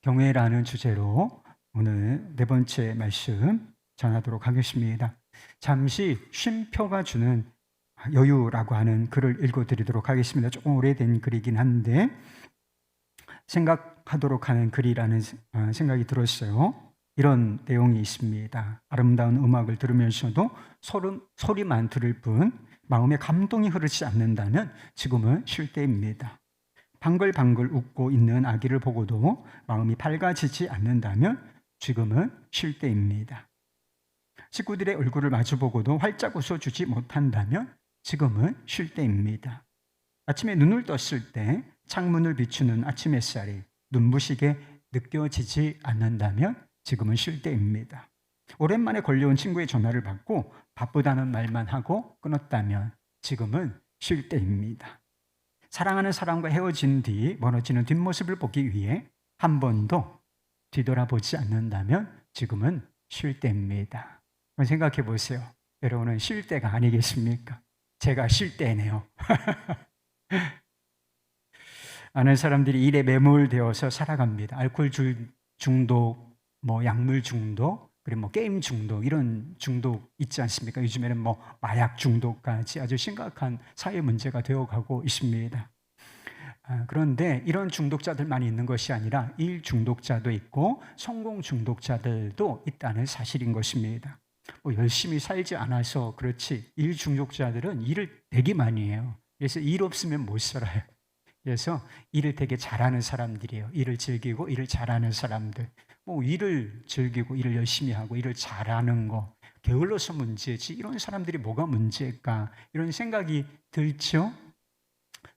경외라는 주제로 오늘 네 번째 말씀 전하도록 하겠습니다. 잠시 쉼표가 주는 여유라고 하는 글을 읽어드리도록 하겠습니다. 조금 오래된 글이긴 한데 생각하도록 하는 글이라는 생각이 들었어요. 이런 내용이 있습니다. 아름다운 음악을 들으면서도 소리만 들을 뿐 마음에 감동이 흐르지 않는다면 지금은 쉴 때입니다. 방글방글 웃고 있는 아기를 보고도 마음이 밝아지지 않는다면 지금은 쉴 때입니다. 식구들의 얼굴을 마주보고도 활짝 웃어주지 못한다면 지금은 쉴 때입니다. 아침에 눈을 떴을 때 창문을 비추는 아침 햇살이 눈부시게 느껴지지 않는다면 지금은 쉴 때입니다. 오랜만에 걸려온 친구의 전화를 받고 바쁘다는 말만 하고 끊었다면 지금은 쉴 때입니다. 사랑하는 사람과 헤어진 뒤 멀어지는 뒷모습을 보기 위해 한 번도 뒤돌아보지 않는다면 지금은 쉴 때입니다. 생각해 보세요. 여러분은 쉴 때가 아니겠습니까? 제가 쉴 때네요. 많은 사람들이 일에 매몰되어서 살아갑니다. 알코올 중독, 약물 중독, 그리고 게임 중독, 이런 중독 있지 않습니까? 요즘에는 마약 중독까지 아주 심각한 사회 문제가 되어가고 있습니다. 그런데 이런 중독자들만 있는 것이 아니라 일 중독자도 있고 성공 중독자들도 있다는 사실인 것입니다. 열심히 살지 않아서 그렇지 일 중독자들은 일을 되게 많이 해요. 그래서 일 없으면 못 살아요. 그래서 일을 되게 잘하는 사람들이에요. 일을 즐기고 일을 잘하는 사람들. 일을 즐기고 일을 열심히 하고 일을 잘하는 거 게을러서 문제지 이런 사람들이 뭐가 문제일까 이런 생각이 들죠.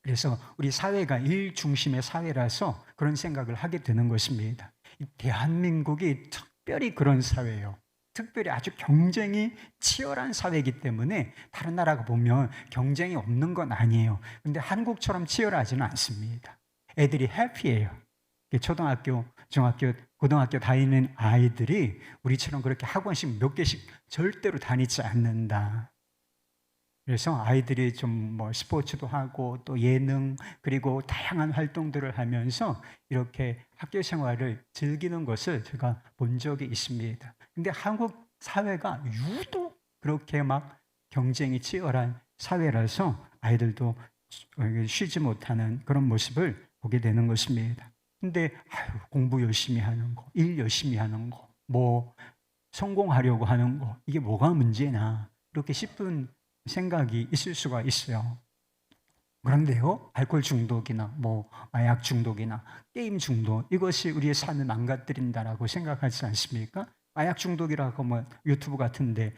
그래서 우리 사회가 일 중심의 사회라서 그런 생각을 하게 되는 것입니다. 대한민국이 특별히 그런 사회예요. 특별히 아주 경쟁이 치열한 사회이기 때문에 다른 나라가 보면 경쟁이 없는 건 아니에요. 근데 한국처럼 치열하지는 않습니다. 애들이 해피해요. 초등학교, 중학교, 고등학교 다니는 아이들이 우리처럼 그렇게 학원씩 몇 개씩 절대로 다니지 않는다. 그래서 아이들이 좀 스포츠도 하고 또 예능 그리고 다양한 활동들을 하면서 이렇게 학교 생활을 즐기는 것을 제가 본 적이 있습니다. 근데 한국 사회가 유독 그렇게 경쟁이 치열한 사회라서 아이들도 쉬지 못하는 그런 모습을 보게 되는 것입니다. 근데 공부 열심히 하는 거, 일 열심히 하는 거, 성공하려고 하는 거 이게 뭐가 문제나 이렇게 싶은 생각이 있을 수가 있어요. 그런데요, 알코올 중독이나 마약 중독이나 게임 중독 이것이 우리의 삶을 망가뜨린다라고 생각하지 않습니까? 마약 중독이라고 유튜브 같은데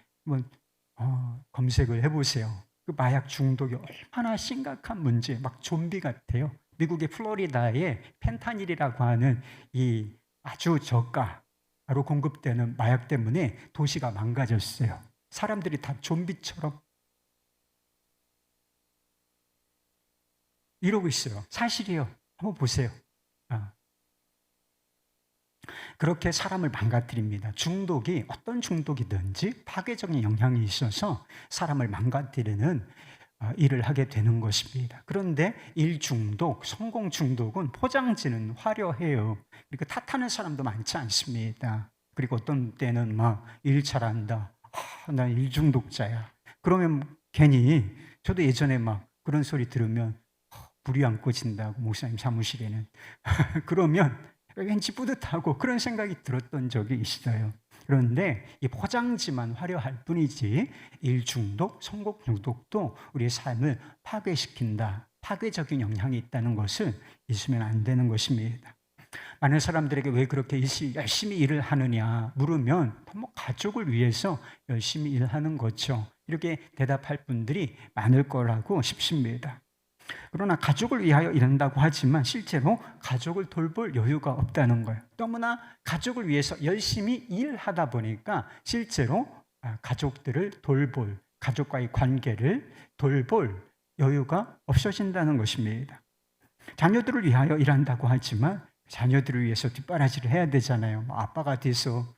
검색을 해보세요. 그 마약 중독이 얼마나 심각한 문제, 좀비 같아요. 미국의 플로리다에 펜타닐이라고 하는 이 아주 저가로 공급되는 마약 때문에 도시가 망가졌어요. 사람들이 다 좀비처럼 이러고 있어요. 사실이에요. 한번 보세요. 그렇게 사람을 망가뜨립니다. 중독이 어떤 중독이든지 파괴적인 영향이 있어서 사람을 망가뜨리는 일을 하게 되는 것입니다. 그런데 일 중독, 성공 중독은 포장지는 화려해요. 그리고 탓하는 사람도 많지 않습니다. 그리고 어떤 때는 일 잘한다. 난 일 중독자야. 그러면 괜히 저도 예전에 그런 소리 들으면 불이 안 꺼진다고 목사님 사무실에는 그러면 왠지 뿌듯하고 그런 생각이 들었던 적이 있어요. 그런데 이 포장지만 화려할 뿐이지 일 중독, 성공 중독도 우리의 삶을 파괴시킨다. 파괴적인 영향이 있다는 것을 잊으면 안 되는 것입니다. 많은 사람들에게 왜 그렇게 열심히 일을 하느냐 물으면 가족을 위해서 열심히 일하는 거죠. 이렇게 대답할 분들이 많을 거라고 싶습니다. 그러나 가족을 위하여 일한다고 하지만 실제로 가족을 돌볼 여유가 없다는 거예요. 너무나 가족을 위해서 열심히 일하다 보니까 실제로 가족들을 돌볼, 가족과의 관계를 돌볼 여유가 없어진다는 것입니다. 자녀들을 위하여 일한다고 하지만 자녀들을 위해서 뒷바라지를 해야 되잖아요. 아빠가 돼서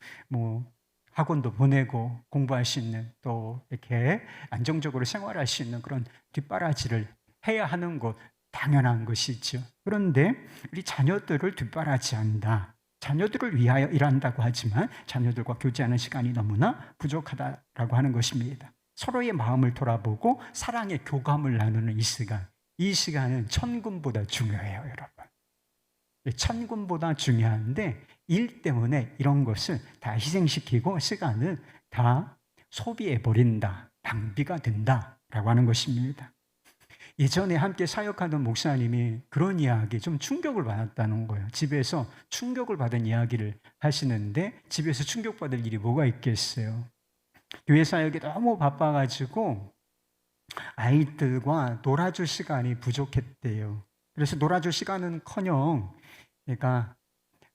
학원도 보내고 공부할 수 있는 또 이렇게 안정적으로 생활할 수 있는 그런 뒷바라지를 해야 하는 것 당연한 것이죠. 그런데 우리 자녀들을 뒷바라지한다. 자녀들을 위하여 일한다고 하지만 자녀들과 교제하는 시간이 너무나 부족하다라고 하는 것입니다. 서로의 마음을 돌아보고 사랑의 교감을 나누는 이 시간은 천금보다 중요해요, 여러분. 천금보다 중요한데 일 때문에 이런 것을 다 희생시키고 시간을 다 소비해버린다, 낭비가 된다라고 하는 것입니다. 예전에 함께 사역하던 목사님이 그런 이야기 좀 충격을 받았다는 거예요. 집에서 충격을 받은 이야기를 하시는데 집에서 충격받을 일이 뭐가 있겠어요. 교회 사역이 너무 바빠가지고 아이들과 놀아줄 시간이 부족했대요. 그래서 놀아줄 시간은커녕 그러니까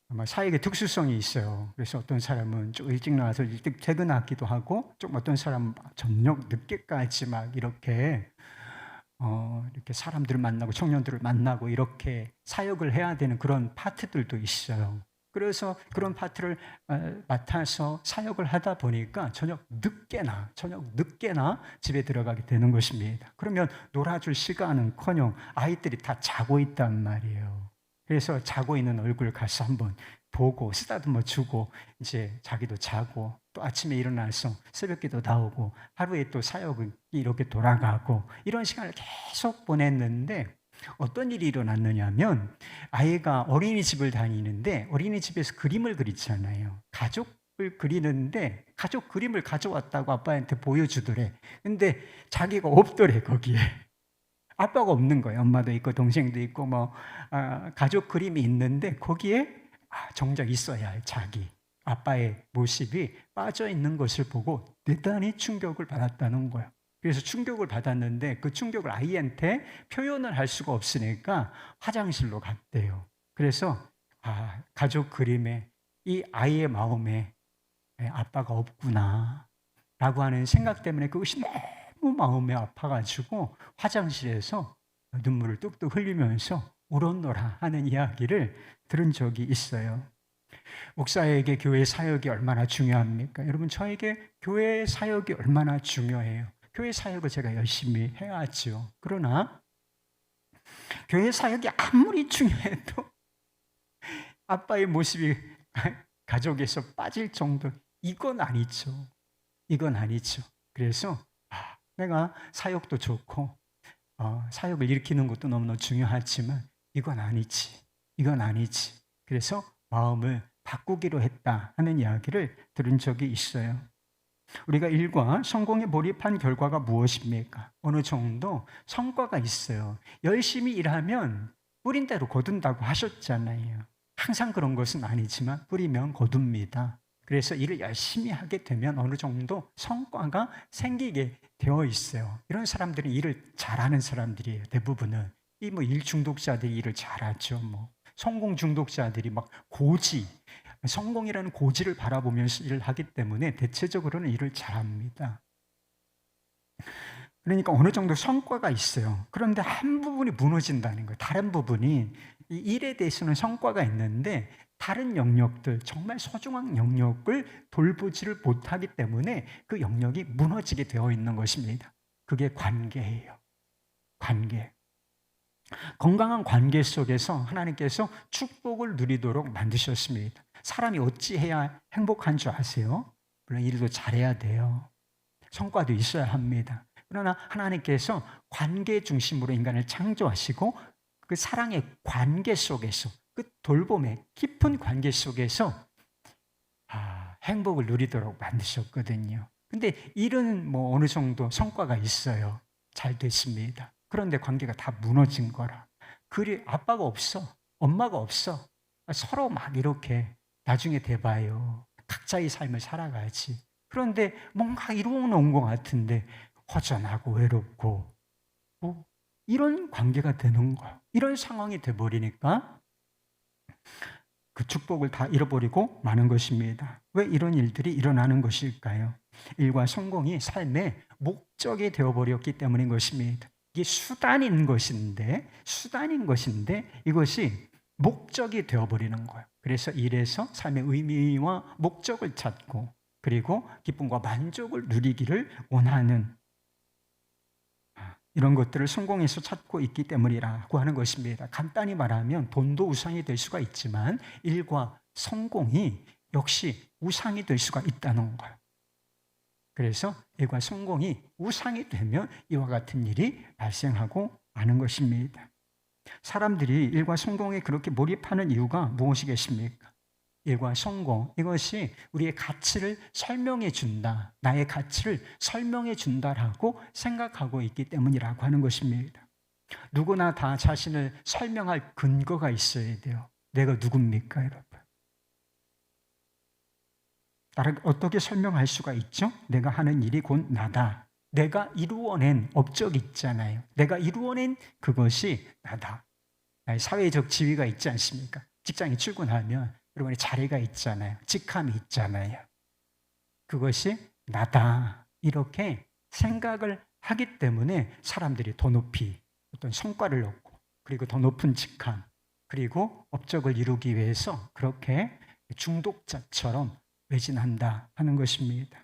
아마 사역의 특수성이 있어요. 그래서 어떤 사람은 좀 일찍 나와서 일찍 퇴근하기도 하고, 좀 어떤 사람은 저녁 늦게까지 막 이렇게 사람들을 만나고 청년들을 만나고 이렇게 사역을 해야 되는 그런 파트들도 있어요. 그래서 그런 파트를 맡아서 사역을 하다 보니까 저녁 늦게나 집에 들어가게 되는 것입니다. 그러면 놀아줄 시간은커녕 아이들이 다 자고 있단 말이에요. 그래서 자고 있는 얼굴 가서 한번 보고 쓰다듬어 주고 이제 자기도 자고 또 아침에 일어나서 새벽기도 나오고 하루에 또 사역이 이렇게 돌아가고 이런 시간을 계속 보냈는데 어떤 일이 일어났느냐면 아이가 어린이집을 다니는데 어린이집에서 그림을 그리잖아요. 가족을 그리는데 가족 그림을 가져왔다고 아빠한테 보여주더래. 근데 자기가 없더래, 거기에. 아빠가 없는 거예요. 엄마도 있고 동생도 있고 가족 그림이 있는데 거기에 정작 있어야 할 자기 아빠의 모습이 빠져 있는 것을 보고 대단히 충격을 받았다는 거예요. 그래서 충격을 받았는데 그 충격을 아이한테 표현을 할 수가 없으니까 화장실로 갔대요. 그래서 가족 그림에 이 아이의 마음에 아빠가 없구나 라고 하는 생각 때문에 그것이 너무 마음이 아파가지고 화장실에서 눈물을 뚝뚝 흘리면서 울었노라 하는 이야기를 들은 적이 있어요. 목사에게 교회 사역이 얼마나 중요합니까? 여러분, 저에게 교회 사역이 얼마나 중요해요. 교회 사역을 제가 열심히 해야죠. 그러나 교회 사역이 아무리 중요해도 아빠의 모습이 가족에서 빠질 정도 이건 아니죠. 그래서 내가 사역도 좋고 사역을 일으키는 것도 너무나 중요하지만 이건 아니지. 그래서 마음을 바꾸기로 했다 하는 이야기를 들은 적이 있어요. 우리가 일과 성공에 몰입한 결과가 무엇입니까? 어느 정도 성과가 있어요. 열심히 일하면 뿌린 대로 거둔다고 하셨잖아요. 항상 그런 것은 아니지만 뿌리면 거둡니다. 그래서 일을 열심히 하게 되면 어느 정도 성과가 생기게 되어 있어요. 이런 사람들은 일을 잘하는 사람들이에요. 대부분은 일 중독자들이 일을 잘하죠. 성공 중독자들이 성공이라는 고지를 바라보면서 일을 하기 때문에 대체적으로는 일을 잘합니다. 그러니까 어느 정도 성과가 있어요. 그런데 한 부분이 무너진다는 거예요. 다른 부분이 이 일에 대해서는 성과가 있는데 다른 영역들, 정말 소중한 영역을 돌보지를 못하기 때문에 그 영역이 무너지게 되어 있는 것입니다. 그게 관계예요. 관계. 건강한 관계 속에서 하나님께서 축복을 누리도록 만드셨습니다. 사람이 어찌해야 행복한 줄 아세요? 물론 일도 잘해야 돼요. 성과도 있어야 합니다. 그러나 하나님께서 관계 중심으로 인간을 창조하시고 그 사랑의 관계 속에서 그 돌봄의 깊은 관계 속에서 행복을 누리도록 만드셨거든요. 근데 일은 어느 정도 성과가 있어요. 잘 됐습니다. 그런데 관계가 다 무너진 거라. 아빠가 없어. 엄마가 없어. 서로 이렇게 나중에 돼봐요. 각자의 삶을 살아가야지. 그런데 뭔가 이루어 놓은 것 같은데 허전하고 외롭고 이런 관계가 되는 거예요. 이런 상황이 돼버리니까 그 축복을 다 잃어버리고 마는 것입니다. 왜 이런 일들이 일어나는 것일까요? 일과 성공이 삶의 목적이 되어버렸기 때문인 것입니다. 이게 수단인 것인데 이것이 목적이 되어버리는 거예요. 그래서 일에서 삶의 의미와 목적을 찾고 그리고 기쁨과 만족을 누리기를 원하는 이런 것들을 성공에서 찾고 있기 때문이라고 하는 것입니다. 간단히 말하면 돈도 우상이 될 수가 있지만 일과 성공이 역시 우상이 될 수가 있다는 거예요. 그래서 일과 성공이 우상이 되면 이와 같은 일이 발생하고 마는 것입니다. 사람들이 일과 성공에 그렇게 몰입하는 이유가 무엇이겠습니까? 일과 성공, 이것이 우리의 가치를 설명해 준다, 나의 가치를 설명해 준다라고 생각하고 있기 때문이라고 하는 것입니다. 누구나 다 자신을 설명할 근거가 있어야 돼요. 내가 누굽니까, 여러분? 나를 어떻게 설명할 수가 있죠? 내가 하는 일이 곧 나다. 내가 이루어낸 업적이 있잖아요. 내가 이루어낸 그것이 나다. 나의 사회적 지위가 있지 않습니까? 직장에 출근하면 여러분의 자리가 있잖아요. 직함이 있잖아요. 그것이 나다. 이렇게 생각을 하기 때문에 사람들이 더 높이 어떤 성과를 얻고, 그리고 더 높은 직함, 그리고 업적을 이루기 위해서 그렇게 중독자처럼 매진한다 하는 것입니다.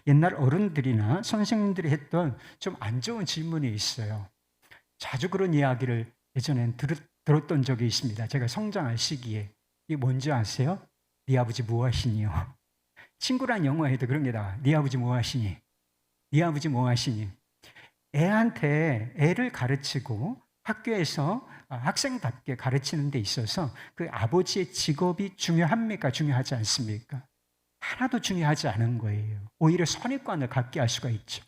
옛날 어른들이나 선생님들이 했던 좀 안 좋은 질문이 있어요. 자주 그런 이야기를 예전엔 들었던 적이 있습니다. 제가 성장할 시기에. 이게 뭔지 아세요? 네 아버지 뭐 하시니요? 친구란 영화에도 그런 게 나와요. 네 아버지 뭐 하시니? 네 아버지 뭐 하시니? 애한테 애를 가르치고 학교에서 학생답게 가르치는 데 있어서 그 아버지의 직업이 중요합니까? 중요하지 않습니까? 하나도 중요하지 않은 거예요. 오히려 선입관을 갖게 할 수가 있죠.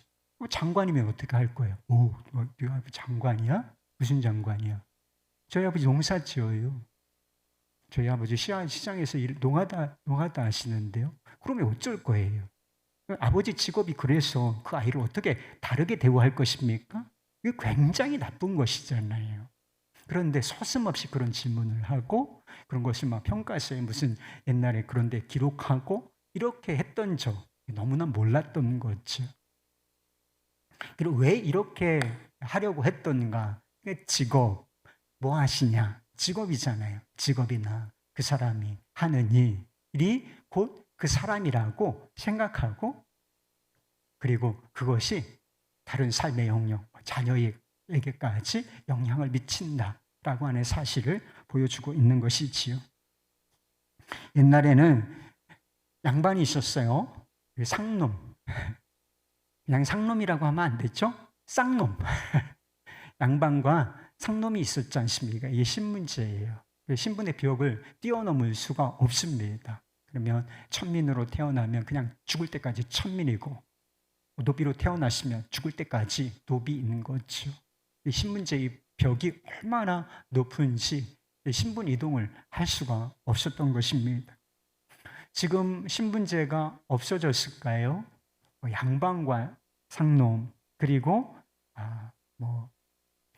장관이면 어떻게 할 거예요? 오, 네 아버지 장관이야? 무슨 장관이야? 저희 아버지 농사 지어요. 저희 아버지 시장에서 농하다 하시는데요. 그러면 어쩔 거예요? 아버지 직업이 그래서 그 아이를 어떻게 다르게 대우할 것입니까? 이게 굉장히 나쁜 것이잖아요. 그런데 서슴없이 그런 질문을 하고 그런 것을 막 평가서에 무슨 옛날에 그런 데 기록하고 이렇게 했던 저 너무나 몰랐던 거죠. 그리고 왜 이렇게 하려고 했던가? 직업, 뭐 하시냐? 직업이잖아요. 직업이나 그 사람이 하는 일이 곧 그 사람이라고 생각하고, 그리고 그것이 다른 삶의 영역, 자녀에게까지 영향을 미친다라고 하는 사실을 보여주고 있는 것이지요. 옛날에는 양반이 있었어요. 상놈. 그냥 상놈이라고 하면 안 됐죠? 쌍놈. 양반과 상놈이 있었지 않습니까? 이게 신문제예요. 신분의 벽을 뛰어넘을 수가 없습니다. 그러면 천민으로 태어나면 그냥 죽을 때까지 천민이고, 노비로 태어나시면 죽을 때까지 노비인 거죠. 신분제의 벽이 얼마나 높은지 신분 이동을 할 수가 없었던 것입니다. 지금 신분제가 없어졌을까요? 양반과 상놈, 그리고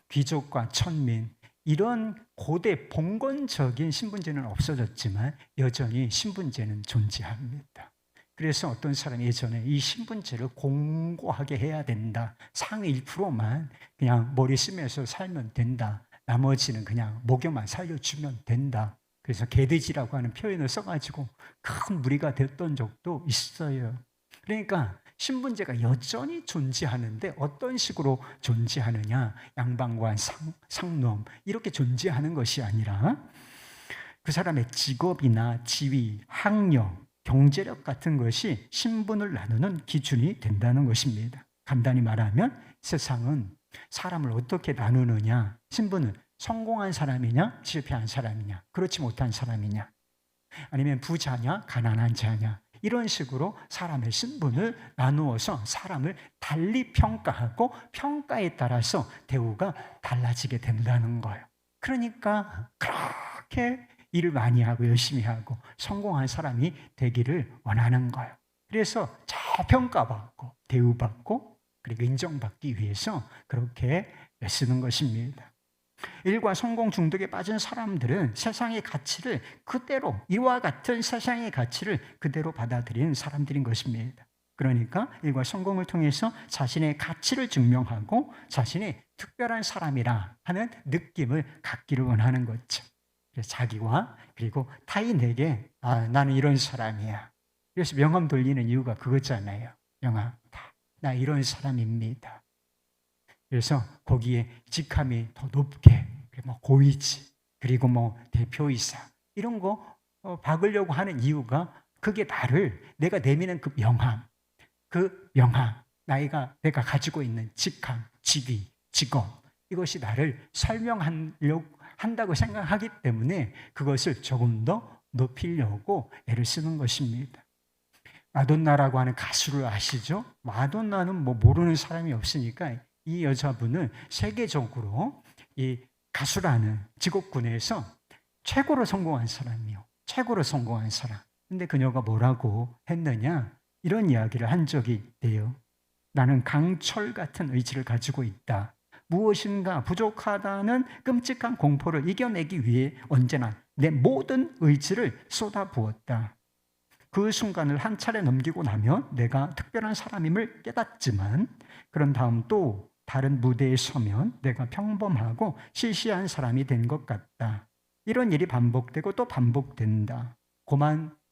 귀족과 천민, 이런 고대 봉건적인 신분제는 없어졌지만 여전히 신분제는 존재합니다. 그래서 어떤 사람이 예전에 이 신분제를 공고하게 해야 된다. 상위 1%만 그냥 머리 쓰면서 살면 된다. 나머지는 그냥 목욕만 살려주면 된다. 그래서 개돼지라고 하는 표현을 써가지고 큰 무리가 됐던 적도 있어요. 그러니까 신분제가 여전히 존재하는데 어떤 식으로 존재하느냐? 양반과 상놈 이렇게 존재하는 것이 아니라 그 사람의 직업이나 지위, 학력, 경제력 같은 것이 신분을 나누는 기준이 된다는 것입니다. 간단히 말하면 세상은 사람을 어떻게 나누느냐? 신분은 성공한 사람이냐? 실패한 사람이냐? 그렇지 못한 사람이냐? 아니면 부자냐? 가난한 자냐? 이런 식으로 사람의 신분을 나누어서 사람을 달리 평가하고 평가에 따라서 대우가 달라지게 된다는 거예요. 그러니까 그렇게 일을 많이 하고 열심히 하고 성공한 사람이 되기를 원하는 거예요. 그래서 저평가받고 대우받고 그리고 인정받기 위해서 그렇게 애쓰는 것입니다. 일과 성공 중독에 빠진 사람들은 세상의 가치를 그대로, 이와 같은 세상의 가치를 그대로 받아들이는 사람들인 것입니다. 그러니까 일과 성공을 통해서 자신의 가치를 증명하고 자신이 특별한 사람이라 하는 느낌을 갖기를 원하는 거죠. 그래서 자기와 그리고 타인에게 나는 이런 사람이야. 그래서 명함 돌리는 이유가 그거잖아요. 명함, 나 이런 사람입니다. 그래서 거기에 직함이 더 높게, 고위직, 그리고 대표이사 이런 거 박으려고 하는 이유가 그게 내가 내미는 그 명함, 내가 가지고 있는 직함, 직위, 직업, 이것이 나를 설명하려고 한다고 생각하기 때문에 그것을 조금 더 높이려고 애를 쓰는 것입니다. 마돈나라고 하는 가수를 아시죠? 마돈나는 모르는 사람이 없으니까 이 여자분은 세계적으로 이 가수라는 직업군에서 최고로 성공한 사람이요. 최고로 성공한 사람. 근데 그녀가 뭐라고 했느냐? 이런 이야기를 한 적이 있대요. 나는 강철 같은 의지를 가지고 있다. 무엇인가 부족하다는 끔찍한 공포를 이겨내기 위해 언제나 내 모든 의지를 쏟아부었다. 그 순간을 한 차례 넘기고 나면 내가 특별한 사람임을 깨닫지만 그런 다음 또 다른 무대에 서면 내가 평범하고 시시한 사람이 된 것 같다. 이런 일이 반복되고 또 반복된다.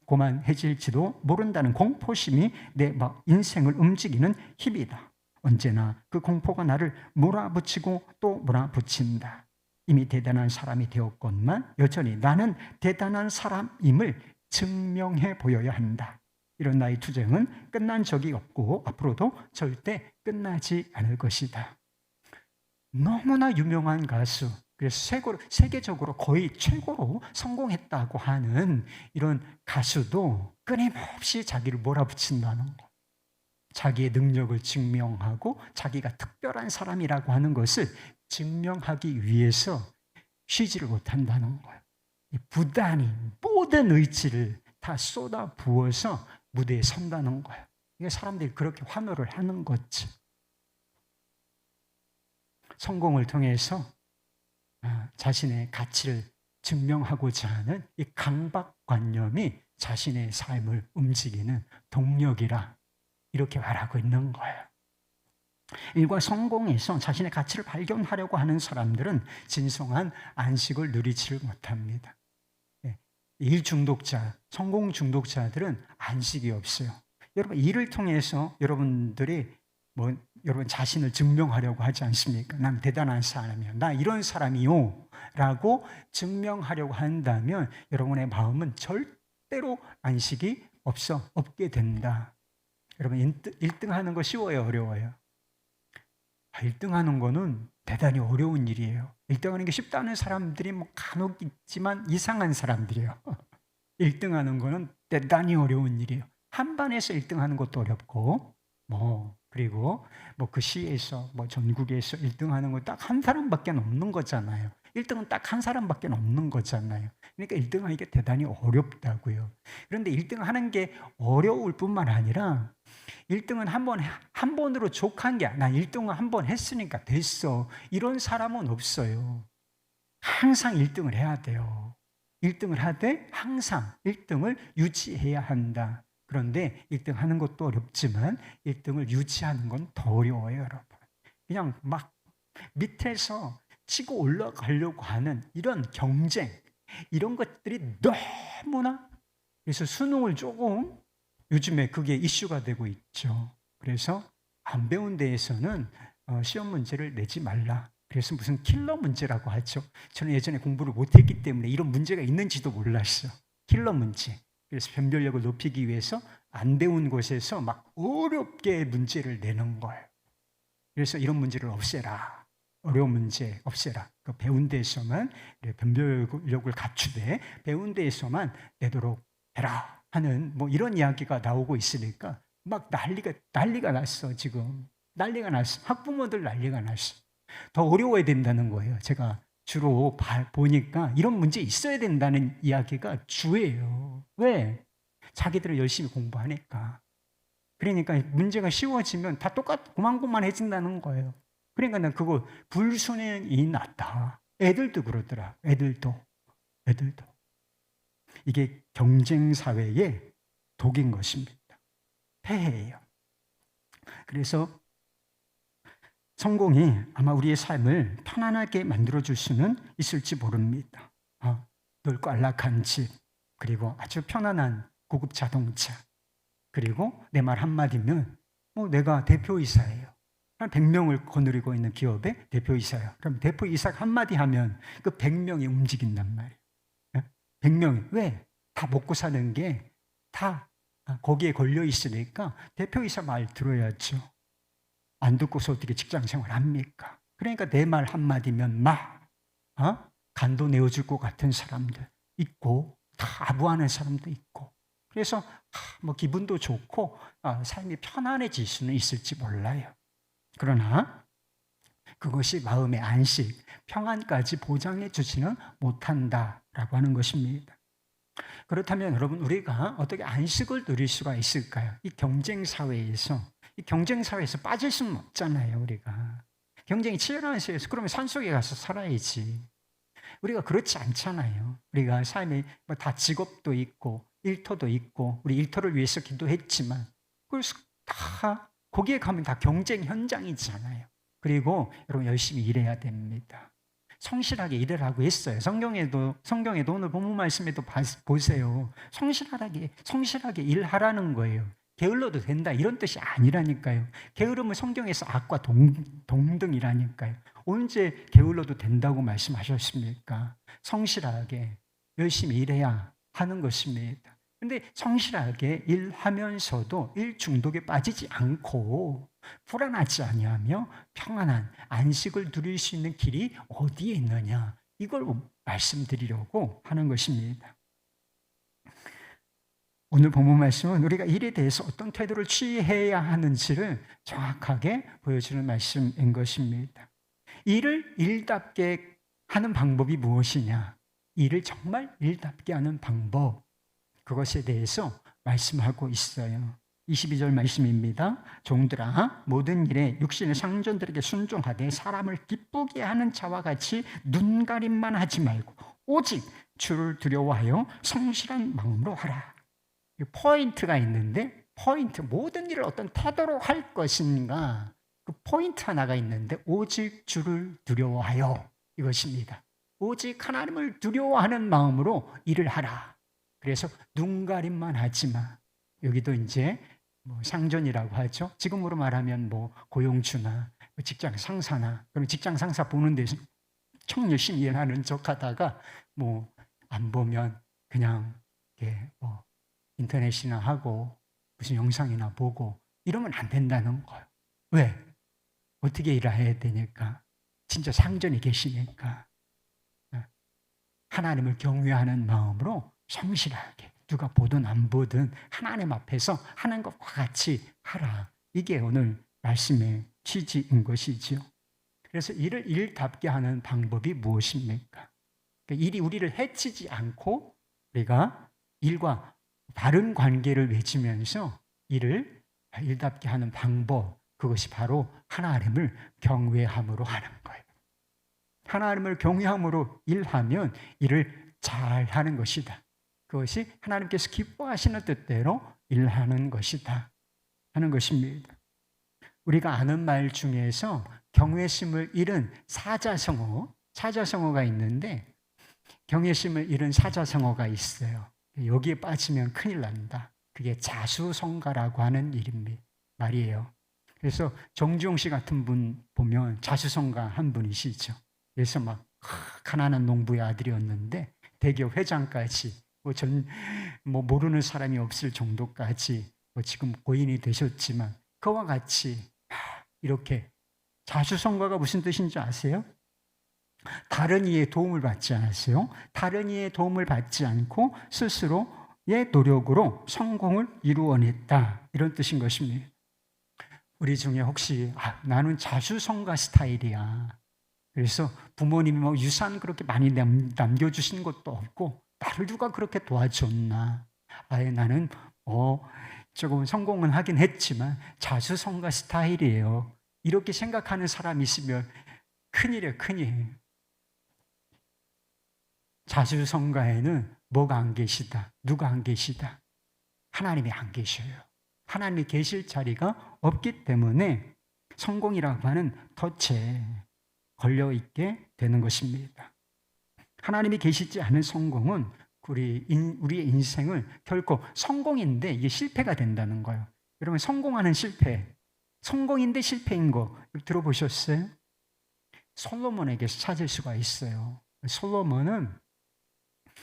고만해질지도 모른다는 공포심이 내 인생을 움직이는 힘이다. 언제나 그 공포가 나를 몰아붙이고 또 몰아붙인다. 이미 대단한 사람이 되었건만 여전히 나는 대단한 사람임을 증명해 보여야 한다. 이런 나의 투쟁은 끝난 적이 없고 앞으로도 절대 끝나지 않을 것이다. 너무나 유명한 가수, 그래서 세계적으로 거의 최고로 성공했다고 하는 이런 가수도 끊임없이 자기를 몰아붙인다는 것. 자기의 능력을 증명하고 자기가 특별한 사람이라고 하는 것을 증명하기 위해서 쉬지를 못한다는 거예요. 부단히 모든 의지를 다 쏟아 부어서 무대에 선다는 거예요. 이게 사람들이 그렇게 환호를 하는 거지. 성공을 통해서 자신의 가치를 증명하고자 하는 이 강박관념이 자신의 삶을 움직이는 동력이라 이렇게 말하고 있는 거예요. 일과 성공에서 자신의 가치를 발견하려고 하는 사람들은 진정한 안식을 누리지를 못합니다. 일 중독자, 성공 중독자들은 안식이 없어요. 여러분, 일을 통해서 여러분들이 여러분 자신을 증명하려고 하지 않습니까? 난 대단한 사람이야. 나 이런 사람이요. 라고 증명하려고 한다면 여러분의 마음은 절대로 안식이 없게 된다. 여러분, 1등 하는 거 쉬워요, 어려워요? 1등 하는 거는 대단히 어려운 일이에요. 1등 하는 게 쉽다는 사람들이 간혹 있지만 이상한 사람들이에요. 1등 하는 거는 대단히 어려운 일이에요. 한 반에서 1등 하는 것도 어렵고, 그리고 그 시에서 전국에서 1등 하는 거 딱 한 사람밖에 없는 거잖아요. 1등은 딱 한 사람밖에 없는 거잖아요. 그러니까 1등 하기가 대단히 어렵다고요. 그런데 1등 하는 게 어려울 뿐만 아니라 1등은 한 번으로 족한 게 난 1등을 한 번 했으니까 됐어. 이런 사람은 없어요. 항상 1등을 해야 돼요. 1등을 하되 항상 1등을 유지해야 한다. 그런데 1등 하는 것도 어렵지만 1등을 유지하는 건 더 어려워요, 여러분. 그냥 막 밑에서 치고 올라가려고 하는 이런 경쟁, 이런 것들이 너무나, 그래서 수능을 조금 요즘에 그게 이슈가 되고 있죠. 그래서 안 배운 데에서는 시험 문제를 내지 말라. 그래서 무슨 킬러 문제라고 하죠. 저는 예전에 공부를 못했기 때문에 이런 문제가 있는지도 몰랐어요. 킬러 문제. 그래서 변별력을 높이기 위해서 안 배운 곳에서 막 어렵게 문제를 내는 거예요. 그래서 이런 문제를 없애라. 어려운 문제 없애라. 그 배운 데에서만 변별력을 갖추되 배운 데에서만 내도록 해라 하는 이런 이야기가 나오고 있으니까 막 난리가 났어. 지금 난리가 났어. 학부모들 난리가 났어. 더 어려워야 된다는 거예요. 제가 주로 보니까 이런 문제 있어야 된다는 이야기가 주예요. 왜? 자기들은 열심히 공부하니까. 그러니까 문제가 쉬워지면 다 고만고만해진다는 거예요. 그러니까 난 그거 불순행이 낫다. 애들도 그러더라. 애들도. 이게 경쟁사회의 독인 것입니다. 폐해예요. 그래서 성공이 아마 우리의 삶을 편안하게 만들어줄 수는 있을지 모릅니다. 넓고 안락한 집, 그리고 아주 편안한 고급 자동차, 그리고 내 말 한마디면 내가 대표이사예요. 100명을 거느리고 있는 기업의 대표이사예요. 그럼 대표이사가 한마디 하면 그 100명이 움직인단 말이에요. 100명이. 왜? 다 먹고 사는 게 다 거기에 걸려 있으니까 대표이사 말 들어야죠. 안 듣고서 어떻게 직장 생활 합니까? 그러니까 내 말 한마디면 막 간도 내어줄 것 같은 사람들 있고, 다 아부하는 사람도 있고, 그래서 뭐 기분도 좋고 삶이 편안해질 수는 있을지 몰라요. 그러나 그것이 마음의 안식, 평안까지 보장해 주지는 못한다라고 하는 것입니다. 그렇다면 여러분, 우리가 어떻게 안식을 누릴 수가 있을까요? 이 경쟁 사회에서 빠질 수는 없잖아요. 우리가 경쟁이 치열한 세계에서 그러면 산속에 가서 살아야지. 우리가 그렇지 않잖아요. 우리가 삶에 다 직업도 있고 일터도 있고, 우리 일터를 위해서 기도했지만 그래서 다 거기에 가면 다 경쟁 현장이잖아요. 그리고 여러분, 열심히 일해야 됩니다. 성실하게 일하라고 했어요. 성경에도 오늘 본문 말씀에도 보세요. 성실하게 일하라는 거예요. 게을러도 된다 이런 뜻이 아니라니까요. 게으름은 성경에서 악과 동등이라니까요. 언제 게을러도 된다고 말씀하셨습니까? 성실하게 열심히 일해야 하는 것입니다. 근데 성실하게 일하면서도 일 중독에 빠지지 않고 불안하지 아니하며 평안한 안식을 누릴 수 있는 길이 어디에 있느냐, 이걸 말씀드리려고 하는 것입니다. 오늘 본문 말씀은 우리가 일에 대해서 어떤 태도를 취해야 하는지를 정확하게 보여주는 말씀인 것입니다. 일을 일답게 하는 방법이 무엇이냐? 일을 정말 일답게 하는 방법, 그것에 대해서 말씀하고 있어요. 22절 말씀입니다. 종들아, 모든 일에 육신의 상전들에게 순종하되 사람을 기쁘게 하는 자와 같이 눈가림만 하지 말고 오직 주를 두려워하여 성실한 마음으로 하라. 포인트가 있는데, 모든 일을 어떤 태도로 할 것인가, 그 포인트 하나가 있는데 오직 주를 두려워하여, 이것입니다. 오직 하나님을 두려워하는 마음으로 일을 하라. 그래서 눈가림만 하지 마. 여기도 이제 상전이라고 하죠. 지금으로 말하면 고용주나 직장 상사나, 그럼 직장 상사 보는 데서 청 열심히 일하는 척하다가 안 보면 그냥 인터넷이나 하고 무슨 영상이나 보고 이러면 안 된다는 거예요. 왜? 어떻게 일해야 되니까? 진짜 상전이 계시니까 하나님을 경외하는 마음으로 성실하게, 누가 보든 안 보든 하나님 앞에서 하는 것과 같이 하라. 이게 오늘 말씀의 취지인 것이죠. 그래서 일을 일답게 하는 방법이 무엇입니까? 그러니까 일이 우리를 해치지 않고 우리가 일과 바른 관계를 맺으면서 일을 일답게 하는 방법, 그것이 바로 하나님을 경외함으로 하는 거예요. 하나님을 경외함으로 일하면 일을 잘 하는 것이다. 그것이 하나님께서 기뻐하시는 뜻대로 일하는 것이다 하는 것입니다. 우리가 아는 말 중에서 경외심을 잃은 사자성어가 있는데, 경외심을 잃은 사자성어가 있어요. 여기에 빠지면 큰일 난다. 그게 자수성가라고 하는 말이에요. 그래서 정주영 씨 같은 분 보면 자수성가 한 분이시죠. 그래서 가난한 농부의 아들이었는데 대기업 회장까지, 모르는 사람이 없을 정도까지 지금 고인이 되셨지만, 그와 같이 이렇게 자수성가가 무슨 뜻인지 아세요? 다른 이의 도움을 받지 않았어요. 다른 이의 도움을 받지 않고 스스로의 노력으로 성공을 이루어냈다, 이런 뜻인 것입니다. 우리 중에 혹시 나는 자수성가 스타일이야, 그래서 부모님이 유산 그렇게 많이 남겨주신 것도 없고 나를 누가 그렇게 도와줬나, 나는 조금 성공은 하긴 했지만 자수성가 스타일이에요, 이렇게 생각하는 사람이 있으면 큰일이에요. 큰일. 자수성가에는 뭐가 안 계시다? 누가 안 계시다? 하나님이 안 계셔요. 하나님이 계실 자리가 없기 때문에 성공이라고 하는 덫에 걸려있게 되는 것입니다. 하나님이 계시지 않은 성공은 우리의 인생을 결코 성공인데 이게 실패가 된다는 거예요. 여러분, 성공하는 실패, 성공인데 실패인 거 들어보셨어요? 솔로몬에게서 찾을 수가 있어요. 솔로몬은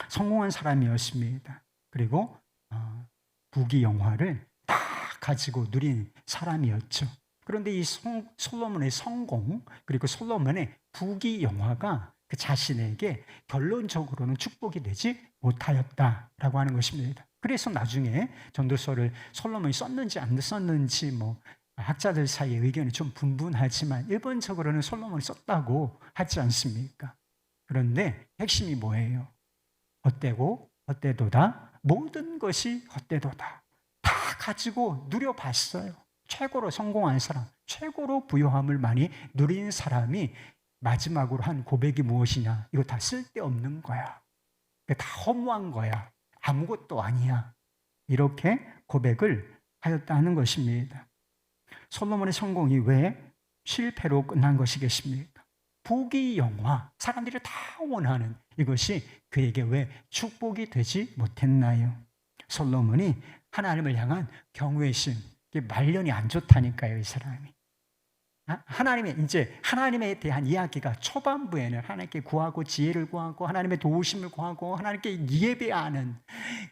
성공한 사람이었습니다. 그리고 부귀 영화를 다 가지고 누린 사람이었죠. 그런데 이 솔로몬의 성공 그리고 솔로몬의 부귀 영화가 그 자신에게 결론적으로는 축복이 되지 못하였다라고 하는 것입니다. 그래서 나중에 전도서를 솔로몬이 썼는지 안 썼는지 뭐 학자들 사이에 의견이 좀 분분하지만 일반적으로는 솔로몬이 썼다고 하지 않습니까? 그런데 핵심이 뭐예요? 헛되고 헛되도다. 모든 것이 헛되도다. 다 가지고 누려봤어요. 최고로 성공한 사람, 최고로 부요함을 많이 누린 사람이 마지막으로 한 고백이 무엇이냐? 이거 다 쓸데없는 거야. 다 허무한 거야. 아무것도 아니야. 이렇게 고백을 하였다는 것입니다. 솔로몬의 성공이 왜 실패로 끝난 것이겠습니까? 부귀 영화, 사람들이 다 원하는 이것이 그에게 왜 축복이 되지 못했나요? 솔로몬이 하나님을 향한 경외심, 말년이 안 좋다니까요, 이 사람이. 하나님에 대한 이야기가 초반부에는 하나님께 구하고 지혜를 구하고 하나님의 도우심을 구하고 하나님께 예배하는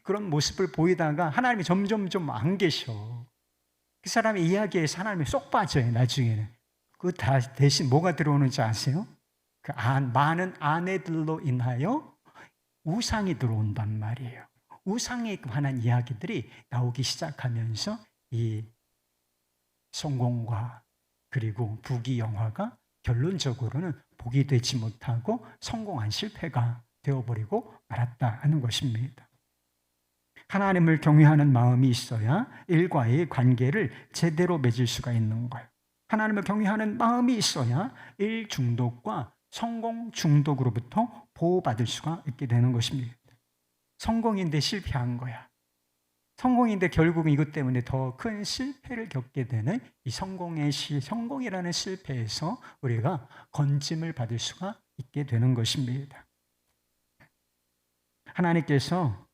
그런 모습을 보이다가 하나님이 점점 좀 안 계셔. 그 사람의 이야기에서 하나님이 쏙 빠져요, 나중에는. 그 대신 뭐가 들어오는지 아세요? 그 많은 아내들로 인하여 우상이 들어온단 말이에요. 우상에 관한 이야기들이 나오기 시작하면서 이 성공과 그리고 부귀 영화가 결론적으로는 복이 되지 못하고 성공한 실패가 되어버리고 말았다 하는 것입니다. 하나님을 경외하는 마음이 있어야 일과의 관계를 제대로 맺을 수가 있는 거예요. 하나님을 경외하는 마음이 있어야 일 중독과 성공 중독으로부터 보호받을 수가 있게 되는 것입니다. 성공인데 실패한 거야. 성공인데 결국은 이것 때문에 더 큰 실패를 겪게 되는 이 성공이라는 실패에서 우리가 건짐을 받을 수가 있게 되는 것입니다. 하나님께서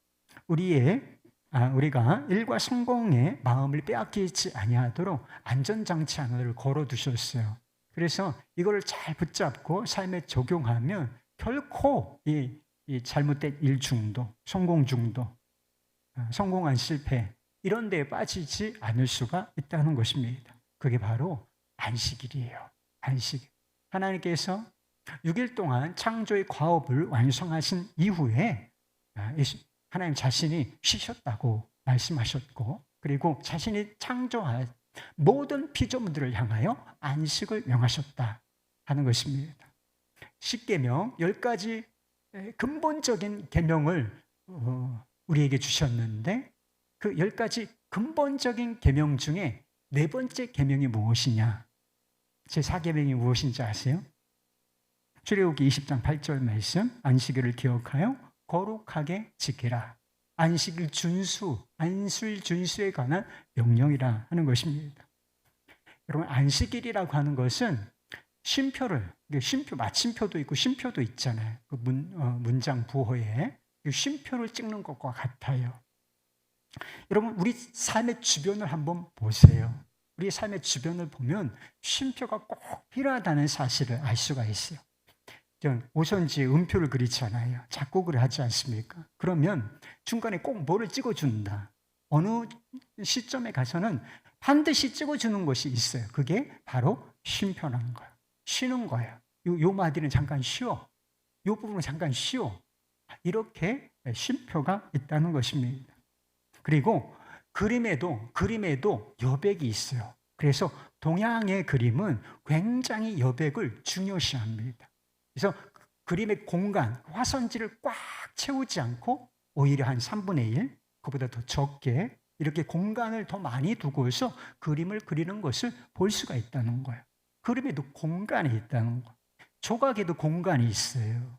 우리가 일과 성공의 마음을 빼앗기지 아니하도록 안전장치 하나를 걸어두셨어요. 그래서 이거를 잘 붙잡고 삶에 적용하면 결코 이 잘못된 일 중독, 성공 중독, 성공한 실패 이런 데에 빠지지 않을 수가 있다는 것입니다. 그게 바로 안식일이에요. 안식. 하나님께서 6일 동안 창조의 과업을 완성하신 이후에 하나님 자신이 쉬셨다고 말씀하셨고 그리고 자신이 창조한 모든 피조물들을 향하여 안식을 명하셨다 하는 것입니다. 10계명 10가지 근본적인 계명을 우리에게 주셨는데 그 10가지 근본적인 계명 중에 네 번째 계명이 무엇이냐? 제4계명이 무엇인지 아세요? 출애굽기 20장 8절 말씀 안식일을 기억하여 거룩하게 지키라. 안식일 준수, 안술 준수에 관한 명령이라 하는 것입니다. 여러분 안식일이라고 하는 것은 마침표도 있고 쉼표도 있잖아요. 그 문장 부호에 쉼표를 찍는 것과 같아요. 여러분 우리 삶의 주변을 한번 보세요. 우리 삶의 주변을 보면 쉼표가 꼭 필요하다는 사실을 알 수가 있어요. 오선지에 음표를 그리잖아요. 작곡을 하지 않습니까? 그러면 중간에 꼭 뭐를 찍어준다. 어느 시점에 가서는 반드시 찍어주는 것이 있어요. 그게 바로 쉼표라는 거예요. 쉬는 거예요. 요 마디는 잠깐 쉬어. 요 부분은 잠깐 쉬어. 이렇게 쉼표가 있다는 것입니다. 그리고 그림에도 여백이 있어요. 그래서 동양의 그림은 굉장히 여백을 중요시합니다. 그래서 그림의 공간, 화선지를 꽉 채우지 않고 오히려 한 3분의 1, 그보다 더 적게 이렇게 공간을 더 많이 두고서 그림을 그리는 것을 볼 수가 있다는 거예요. 그림에도 공간이 있다는 거예요. 조각에도 공간이 있어요.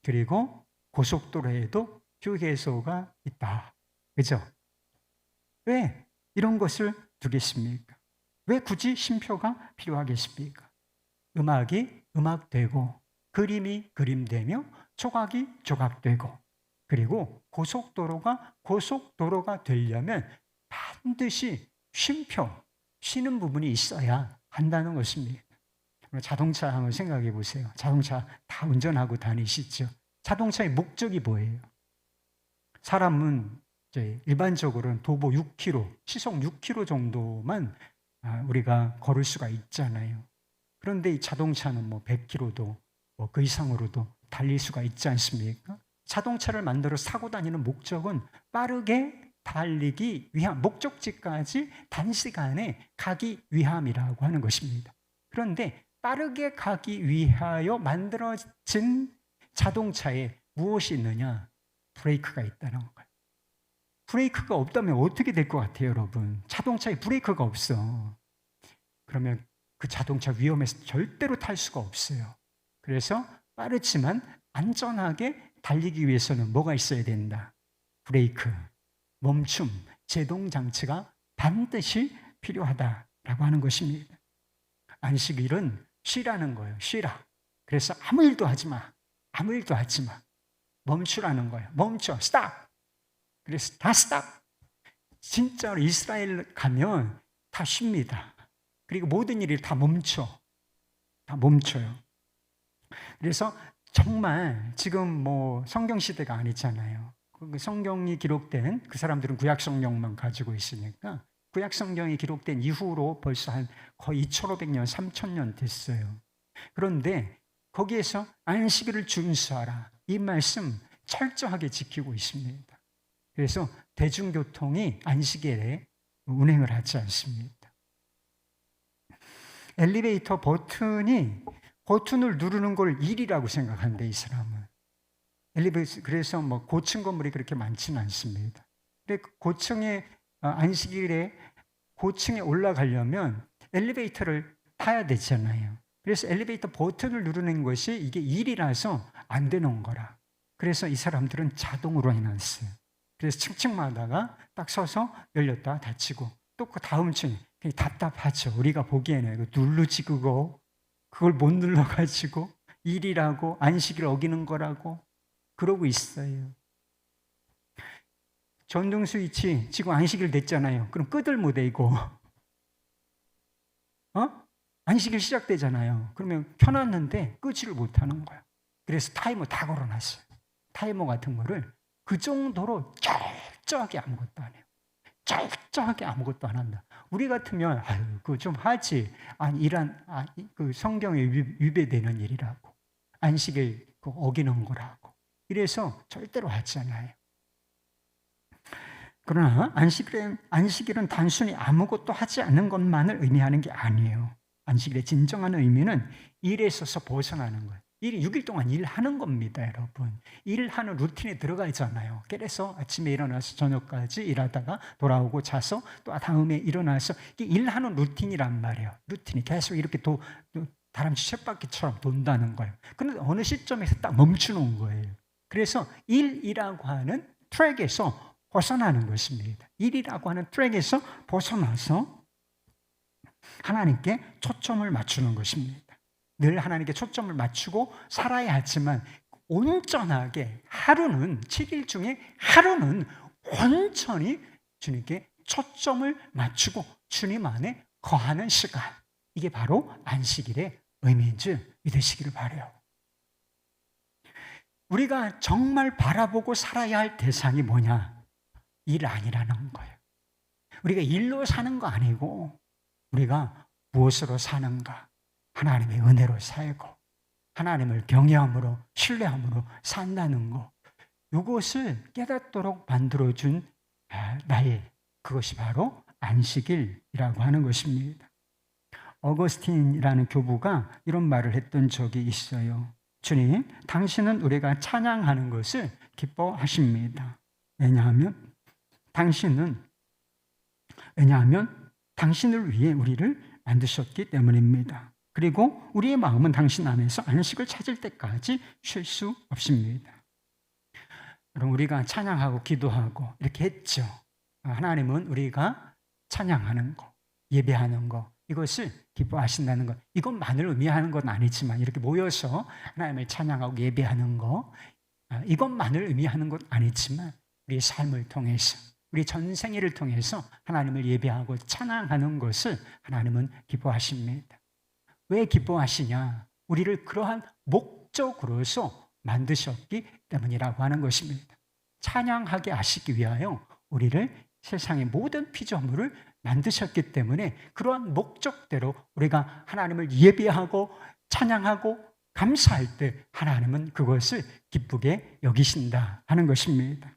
그리고 고속도로에도 휴게소가 있다. 그죠? 왜 이런 것을 두겠습니까? 왜 굳이 쉼표가 필요하겠습니까? 음악이 음악되고 그림이 그림되며 조각이 조각되고 그리고 고속도로가 고속도로가 되려면 반드시 쉼표, 쉬는 부분이 있어야 한다는 것입니다. 자동차 한번 생각해 보세요. 자동차 다 운전하고 다니시죠? 자동차의 목적이 뭐예요? 사람은 이제 일반적으로는 도보 6km, 시속 6km 정도만 우리가 걸을 수가 있잖아요. 그런데 이 자동차는 뭐 100km도 뭐 그 이상으로도 달릴 수가 있지 않습니까? 자동차를 만들어 사고 다니는 목적은 빠르게 달리기 위함, 목적지까지 단시간에 가기 위함이라고 하는 것입니다. 그런데 빠르게 가기 위하여 만들어진 자동차에 무엇이 있느냐? 브레이크가 있다는 거예요. 브레이크가 없다면 어떻게 될 것 같아요, 여러분? 자동차에 브레이크가 없어. 그러면 그 자동차 위험해서 절대로 탈 수가 없어요. 그래서 빠르지만 안전하게 달리기 위해서는 뭐가 있어야 된다? 브레이크, 멈춤, 제동 장치가 반드시 필요하다라고 하는 것입니다. 안식일은 쉬라는 거예요. 쉬라. 그래서 아무 일도 하지 마. 아무 일도 하지 마. 멈추라는 거예요. 멈춰. 스탑. 그래서 다 스탑. 진짜로 이스라엘 가면 다 쉽니다. 그리고 모든 일이 다 멈춰. 다 멈춰요. 그래서 정말 지금 뭐 성경 시대가 아니잖아요. 그 성경이 기록된 그 사람들은 구약 성경만 가지고 있으니까 구약 성경이 기록된 이후로 벌써 한 거의 2500년, 3000년 됐어요. 그런데 거기에서 안식일을 준수하라. 이 말씀 철저하게 지키고 있습니다. 그래서 대중교통이 안식일에 운행을 하지 않습니다. 엘리베이터 버튼을 누르는 걸 일이라고 생각한대, 이 사람은. 그래서 뭐 고층 건물이 그렇게 많지는 않습니다. 근데 고층에 안식일에 고층에 올라가려면 엘리베이터를 타야 되잖아요. 그래서 엘리베이터 버튼을 누르는 것이 이게 일이라서 안 되는 거라. 그래서 이 사람들은 자동으로 해놨어요. 그래서 층층마다가 딱 서서 열렸다 닫히고 또 그 다음 층에 답답하죠. 우리가 보기에는 누르지 그걸 못 눌러가지고 일이라고 안식일 어기는 거라고 그러고 있어요. 전등 스위치 지금 안식일 됐잖아요. 그럼 끄들 못해고 안식일 시작되잖아요. 그러면 켜놨는데 끄지를 못하는 거야. 그래서 타이머 다 걸어놨어요. 타이머 같은 거를 그 정도로 철저하게 아무것도 안 해요. 철저하게 아무것도 안 한다. 우리 같으면 그거 좀 하지. 그 성경에 위배되는 일이라고. 안식일 어기는 거라고. 이래서 절대로 하지 않아요. 그러나 안식일은 단순히 아무것도 하지 않는 것만을 의미하는 게 아니에요. 안식일의 진정한 의미는 일에 있어서 벗어나는 거예요. 6일 동안 일하는 겁니다, 여러분. 일하는 루틴에 들어가 있잖아요. 그래서 아침에 일어나서 저녁까지 일하다가 돌아오고 자서 또 다음에 일어나서 이게 일하는 루틴이란 말이에요. 루틴이 계속 이렇게 다람쥐 쳇바퀴처럼 돈다는 거예요. 그런데 어느 시점에서 딱 멈추는 거예요. 그래서 일이라고 하는 트랙에서 벗어나는 것입니다. 일이라고 하는 트랙에서 벗어나서 하나님께 초점을 맞추는 것입니다. 늘 하나님께 초점을 맞추고 살아야 하지만 온전하게 하루는 7일 중에 하루는 온전히 주님께 초점을 맞추고 주님 안에 거하는 시간, 이게 바로 안식일의 의미인 줄 믿으시기를 바라요. 우리가 정말 바라보고 살아야 할 대상이 뭐냐? 일 아니라는 거예요. 우리가 일로 사는 거 아니고 우리가 무엇으로 사는가? 하나님의 은혜로 살고 하나님을 경외함으로 신뢰함으로 산다는 것, 이것을 깨닫도록 만들어준 날, 그것이 바로 안식일이라고 하는 것입니다. 어거스틴이라는 교부가 이런 말을 했던 적이 있어요. 주님, 당신은 우리가 찬양하는 것을 기뻐하십니다. 왜냐하면 당신을 위해 우리를 만드셨기 때문입니다. 그리고 우리의 마음은 당신 안에서 안식을 찾을 때까지 쉴 수 없습니다. 그럼 우리가 찬양하고 기도하고 이렇게 했죠. 하나님은 우리가 찬양하는 거, 예배하는 거, 이것을 기뻐하신다는 것, 이것만을 의미하는 건 아니지만 이렇게 모여서 하나님을 찬양하고 예배하는 거, 이것만을 의미하는 건 아니지만 우리의 삶을 통해서, 우리 전생애를 통해서 하나님을 예배하고 찬양하는 것을 하나님은 기뻐하십니다. 왜 기뻐하시냐? 우리를 그러한 목적으로서 만드셨기 때문이라고 하는 것입니다. 찬양하게 하시기 위하여 우리를 세상의 모든 피조물을 만드셨기 때문에 그러한 목적대로 우리가 하나님을 예배하고 찬양하고 감사할 때 하나님은 그것을 기쁘게 여기신다 하는 것입니다.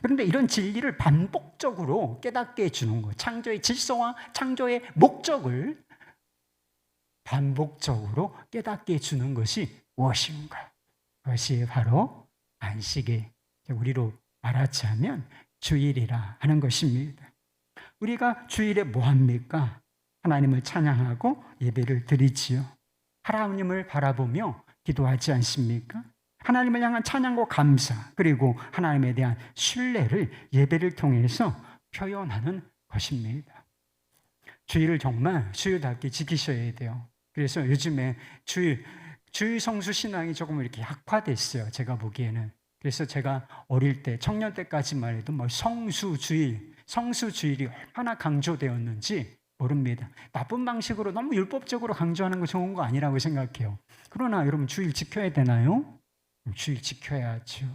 그런데 이런 진리를 반복적으로 깨닫게 해주는 것, 창조의 질서와 창조의 목적을 반복적으로 깨닫게 해주는 것이 무엇인가? 그것이 바로 안식일, 우리로 말하자면 주일이라 하는 것입니다. 우리가 주일에 뭐 합니까? 하나님을 찬양하고 예배를 드리지요. 하나님을 바라보며 기도하지 않습니까? 하나님을 향한 찬양과 감사, 그리고 하나님에 대한 신뢰를 예배를 통해서 표현하는 것입니다. 주일을 정말 주일답게 지키셔야 돼요. 그래서 요즘에 주일 성수 신앙이 조금 이렇게 약화됐어요. 제가 보기에는. 그래서 제가 어릴 때, 청년 때까지만 해도 뭐 성수주일이 얼마나 강조되었는지 모릅니다. 나쁜 방식으로 너무 율법적으로 강조하는 거 좋은 거 아니라고 생각해요. 그러나 여러분 주일 지켜야 되나요? 주일 지켜야죠.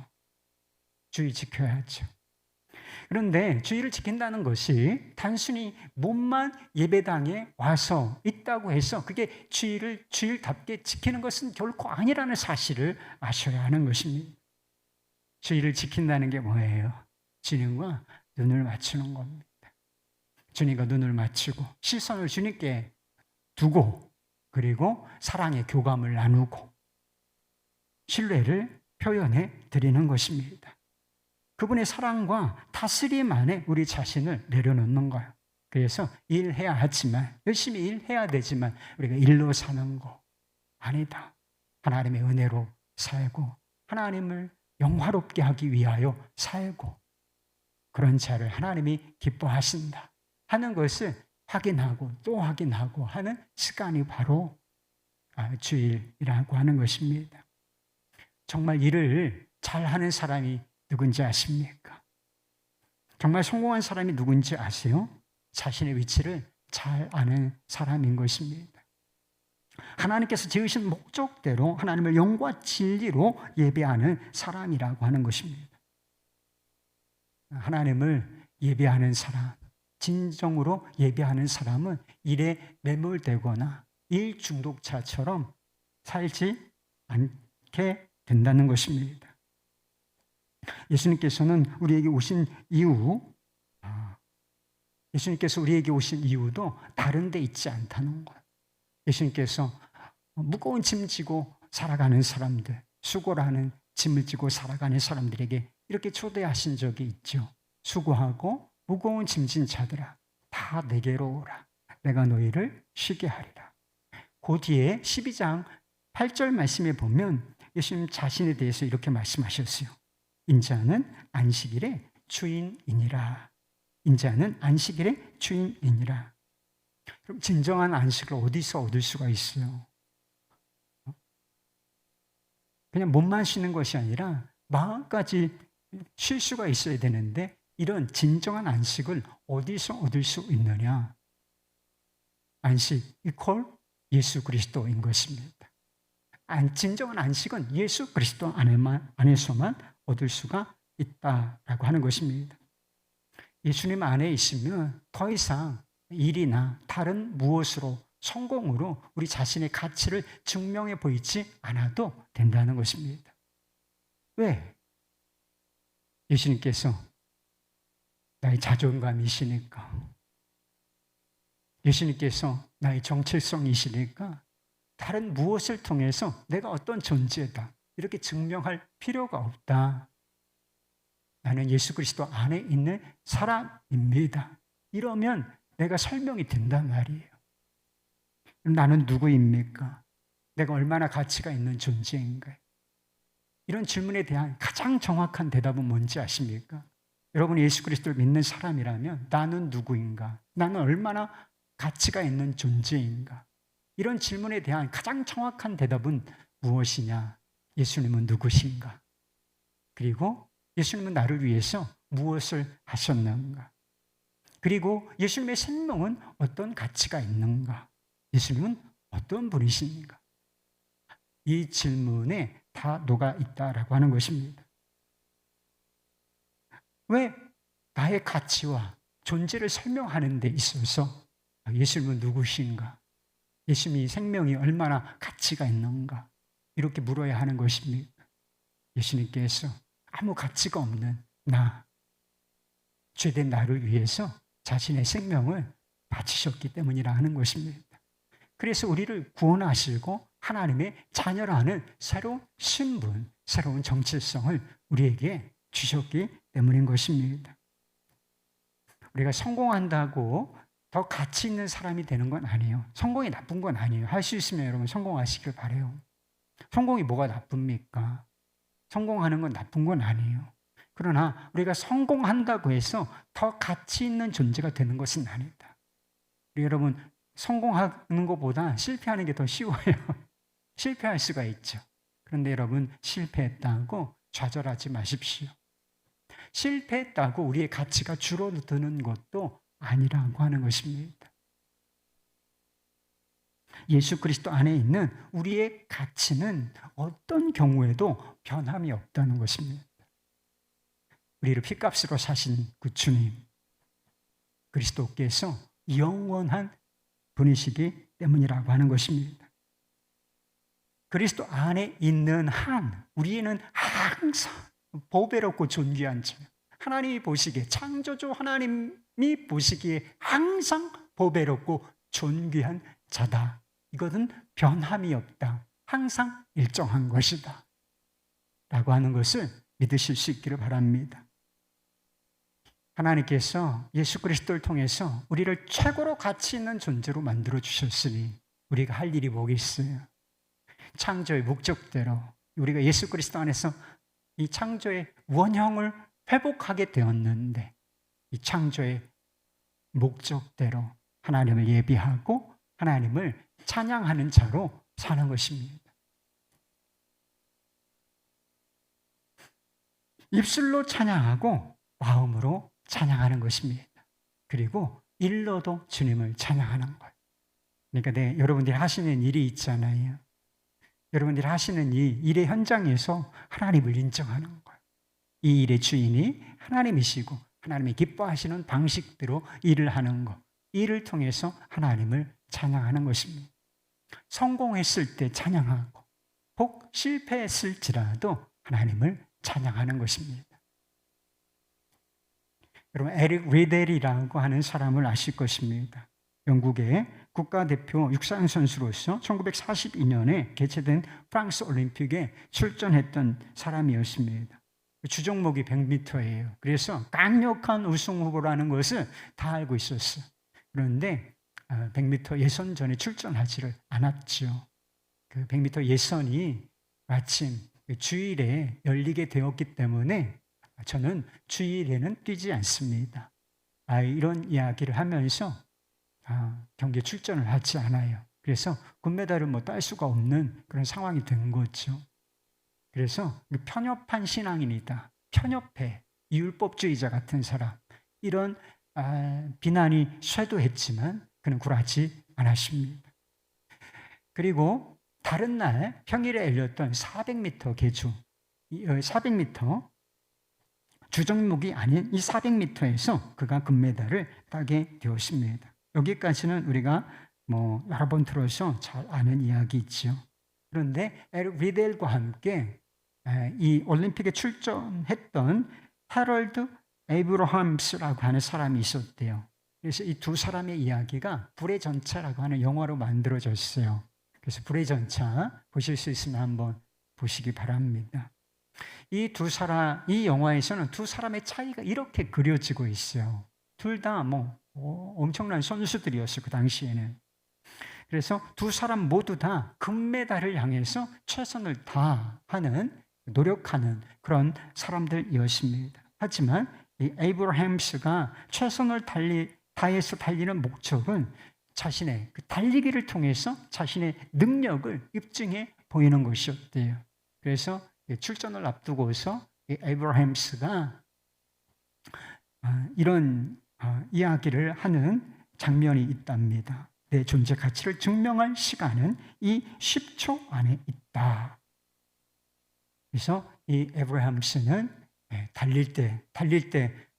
주일 지켜야죠. 그런데 주일을 지킨다는 것이 단순히 몸만 예배당에 와서 있다고 해서 그게 주일을 주일답게 지키는 것은 결코 아니라는 사실을 아셔야 하는 것입니다. 주일을 지킨다는 게 뭐예요? 주님과 눈을 맞추는 겁니다. 주님과 눈을 맞추고 시선을 주님께 두고 그리고 사랑의 교감을 나누고 신뢰를 표현해 드리는 것입니다. 그분의 사랑과 다스림 안에 우리 자신을 내려놓는 거예요. 그래서 일해야 하지만, 열심히 일해야 되지만 우리가 일로 사는 거 아니다. 하나님의 은혜로 살고 하나님을 영화롭게 하기 위하여 살고 그런 자를 하나님이 기뻐하신다 하는 것을 확인하고 또 확인하고 하는 시간이 바로 주일이라고 하는 것입니다. 정말 일을 잘하는 사람이 누군지 아십니까? 정말 성공한 사람이 누군지 아세요? 자신의 위치를 잘 아는 사람인 것입니다. 하나님께서 지으신 목적대로 하나님을 영과 진리로 예배하는 사람이라고 하는 것입니다. 하나님을 예배하는 사람, 진정으로 예배하는 사람은 일에 매몰되거나 일 중독자처럼 살지 않게 된다는 것입니다. 예수님께서는 우리에게 오신 이유도 다른 데 있지 않다는 것. 예수님께서 무거운 짐 지고 살아가는 사람들, 수고를 하는 짐을 지고 살아가는 사람들에게 이렇게 초대하신 적이 있죠. 수고하고 무거운 짐진 자들아, 다 내게로 오라. 내가 너희를 쉬게 하리라. 그 뒤에 12장 8절 말씀에 보면 예수님 자신에 대해서 이렇게 말씀하셨어요. 인자는 안식일의 주인이니라. 인자는 안식일의 주인이니라. 그럼 진정한 안식을 어디서 얻을 수가 있어요? 그냥 몸만 쉬는 것이 아니라 마음까지 쉴 수가 있어야 되는데 이런 진정한 안식을 어디서 얻을 수 있느냐? 안식 이퀄 예수 그리스도인 것입니다. 진정한 안식은 예수 그리스도 안에서만 얻을 수가 있다라고 하는 것입니다. 예수님 안에 있으면 더 이상 일이나 다른 무엇으로 성공으로 우리 자신의 가치를 증명해 보이지 않아도 된다는 것입니다. 왜? 예수님께서 나의 자존감이시니까, 예수님께서 나의 정체성이시니까 다른 무엇을 통해서 내가 어떤 존재다 이렇게 증명할 필요가 없다. 나는 예수 그리스도 안에 있는 사람입니다. 이러면 내가 설명이 된단 말이에요. 나는 누구입니까? 내가 얼마나 가치가 있는 존재인가? 이런 질문에 대한 가장 정확한 대답은 뭔지 아십니까? 여러분이 예수 그리스도를 믿는 사람이라면 나는 누구인가? 나는 얼마나 가치가 있는 존재인가? 이런 질문에 대한 가장 정확한 대답은 무엇이냐? 예수님은 누구신가? 그리고 예수님은 나를 위해서 무엇을 하셨는가? 그리고 예수님의 생명은 어떤 가치가 있는가? 예수님은 어떤 분이십니까? 이 질문에 다 녹아 있다라고 하는 것입니다. 왜? 나의 가치와 존재를 설명하는 데 있어서 예수님은 누구신가? 예수님이 생명이 얼마나 가치가 있는가? 이렇게 물어야 하는 것입니다. 예수님께서 아무 가치가 없는 나, 죄된 나를 위해서 자신의 생명을 바치셨기 때문이라 하는 것입니다. 그래서 우리를 구원하시고 하나님의 자녀라는 새로운 신분, 새로운 정체성을 우리에게 주셨기 때문인 것입니다. 우리가 성공한다고 더 가치 있는 사람이 되는 건 아니에요. 성공이 나쁜 건 아니에요. 할 수 있으면 여러분 성공하시길 바라요. 성공이 뭐가 나쁩니까? 성공하는 건 나쁜 건 아니에요. 그러나 우리가 성공한다고 해서 더 가치 있는 존재가 되는 것은 아니다. 여러분, 성공하는 것보다 실패하는 게 더 쉬워요. 실패할 수가 있죠. 그런데 여러분, 실패했다고 좌절하지 마십시오. 실패했다고 우리의 가치가 줄어드는 것도 아니라고 하는 것입니다. 예수 그리스도 안에 있는 우리의 가치는 어떤 경우에도 변함이 없다는 것입니다. 우리를 핏값으로 사신 그 주님, 그리스도께서 영원한 분이시기 때문이라고 하는 것입니다. 그리스도 안에 있는 한, 우리는 항상 보배롭고 존귀한 자, 하나님이 보시기에, 창조주 하나님이 보시기에 항상 보배롭고 존귀한 자다. 이것은 변함이 없다. 항상 일정한 것이다. 라고 하는 것을 믿으실 수 있기를 바랍니다. 하나님께서 예수 그리스도를 통해서 우리를 최고로 가치 있는 존재로 만들어 주셨으니 우리가 할 일이 뭐겠어요? 창조의 목적대로 우리가 예수 그리스도 안에서 이 창조의 원형을 회복하게 되었는데 이 창조의 목적대로 하나님을 예비하고 하나님을 찬양하는 자로 사는 것입니다. 입술로 찬양하고 마음으로 찬양하는 것입니다. 그리고 일로도 주님을 찬양하는 거예요. 그러니까 여러분들이 하시는 일이 있잖아요. 여러분들이 하시는 이 일의 현장에서 하나님을 인정하는 거예요. 이 일의 주인이 하나님이시고 하나님이 기뻐하시는 방식대로 일을 하는 것, 이를 통해서 하나님을 찬양하는 것입니다. 성공했을 때 찬양하고 혹 실패했을지라도 하나님을 찬양하는 것입니다. 여러분, 에릭 리델이라고 하는 사람을 아실 것입니다. 영국의 국가대표 육상 선수로서 1942년에 개최된 프랑스 올림픽에 출전했던 사람이었습니다. 주종목이 100m예요. 그래서 강력한 우승 후보라는 것을 다 알고 있었어요. 그런데 100m 예선전에 출전하지를 않았죠. 그 100m 예선이 마침 주일에 열리게 되었기 때문에 저는 주일에는 뛰지 않습니다. 이런 이야기를 하면서 경기에 출전을 하지 않아요. 그래서 금메달을 딸 수가 없는 그런 상황이 된 거죠. 그래서 편협한 신앙인이다. 편협해. 이율법주의자 같은 사람. 이런 비난이 쇄도했지만 그는 굴하지 않았습니다. 그리고 다른 날 평일에 열렸던 400m 계주, 400m 주종목이 아닌 이 400m에서 그가 금메달을 따게 되었습니다. 여기까지는 우리가 여러 번 들어서 잘 아는 이야기죠. 그런데 에릭 리델과 함께 이 올림픽에 출전했던 해럴드 에이브러함스라고 하는 사람이 있었대요. 그래서 이 두 사람의 이야기가 불의 전차라고 하는 영화로 만들어졌어요. 그래서 불의 전차 보실 수 있으면 한번 보시기 바랍니다. 이 영화에서는 두 사람의 차이가 이렇게 그려지고 있어요. 둘 다 엄청난 선수들이었어요, 그 당시에는. 그래서 두 사람 모두 다 금메달을 향해서 최선을 다하는, 노력하는 그런 사람들이었습니다. 하지만 이 에이브러햄스가 최선을 다해서 달리는 목적은 자신의 그 달리기를 통해서 자신의 능력을 입증해 보이는 것이었대요. 그래서 출전을 앞두고서 에이브러햄스가 이런 이야기를 하는 장면이 있답니다. 내 존재 가치를 증명할 시간은 이 10초 안에 있다. 그래서 이 에이브러햄스는 달릴 때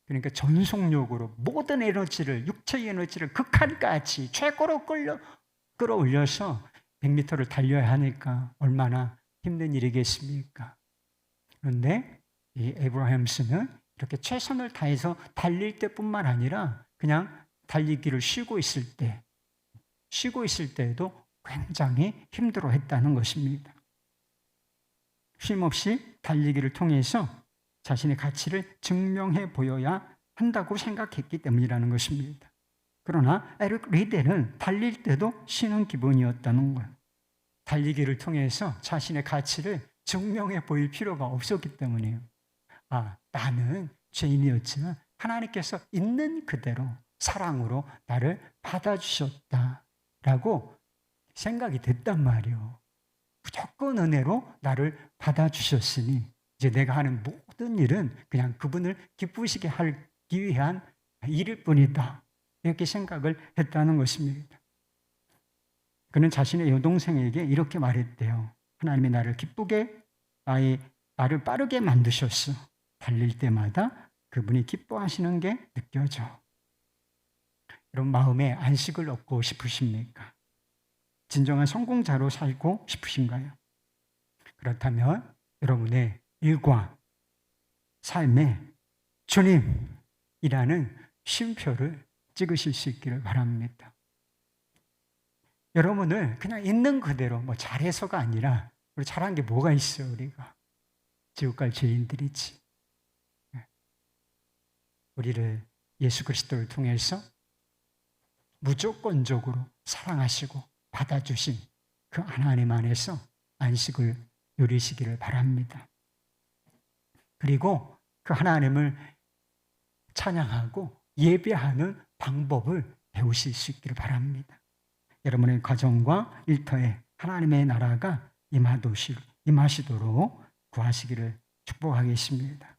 그러니까 전속력으로 모든 에너지를, 육체의 에너지를 극한까지 최고로 끌어올려서 100m를 달려야 하니까 얼마나 힘든 일이겠습니까? 그런데 이 에브라임스는 이렇게 최선을 다해서 달릴 때뿐만 아니라 그냥 달리기를 쉬고 있을 때에도 굉장히 힘들어했다는 것입니다. 쉼없이 달리기를 통해서 자신의 가치를 증명해 보여야 한다고 생각했기 때문이라는 것입니다. 그러나 에릭 리델은 달릴 때도 쉬는 기분이었다는 거예요. 달리기를 통해서 자신의 가치를 증명해 보일 필요가 없었기 때문이에요. 나는 죄인이었지만 하나님께서 있는 그대로 사랑으로 나를 받아주셨다라고 생각이 됐단 말이에요. 무조건 은혜로 나를 받아주셨으니 이제 내가 하는 모든 일은 그냥 그분을 기쁘시게 하기 위한 일일 뿐이다. 이렇게 생각을 했다는 것입니다. 그는 자신의 여동생에게 이렇게 말했대요. 하나님이 나를 기쁘게, 나를 빠르게 만드셨어. 달릴 때마다 그분이 기뻐하시는 게 느껴져. 여러분 마음에 안식을 얻고 싶으십니까? 진정한 성공자로 살고 싶으신가요? 그렇다면 여러분의 일과 삶에 주님이라는 쉼표를 찍으실 수 있기를 바랍니다. 여러분을 그냥 있는 그대로 잘해서가 아니라 우리 잘한 게 뭐가 있어요? 우리가 지옥 갈 죄인들이지. 우리를 예수 그리스도를 통해서 무조건적으로 사랑하시고 받아주신 그 하나님 안에서 안식을 누리시기를 바랍니다. 그리고 그 하나님을 찬양하고 예배하는 방법을 배우실 수 있기를 바랍니다. 여러분의 가정과 일터에 하나님의 나라가 임하시도록 구하시기를 축복하겠습니다.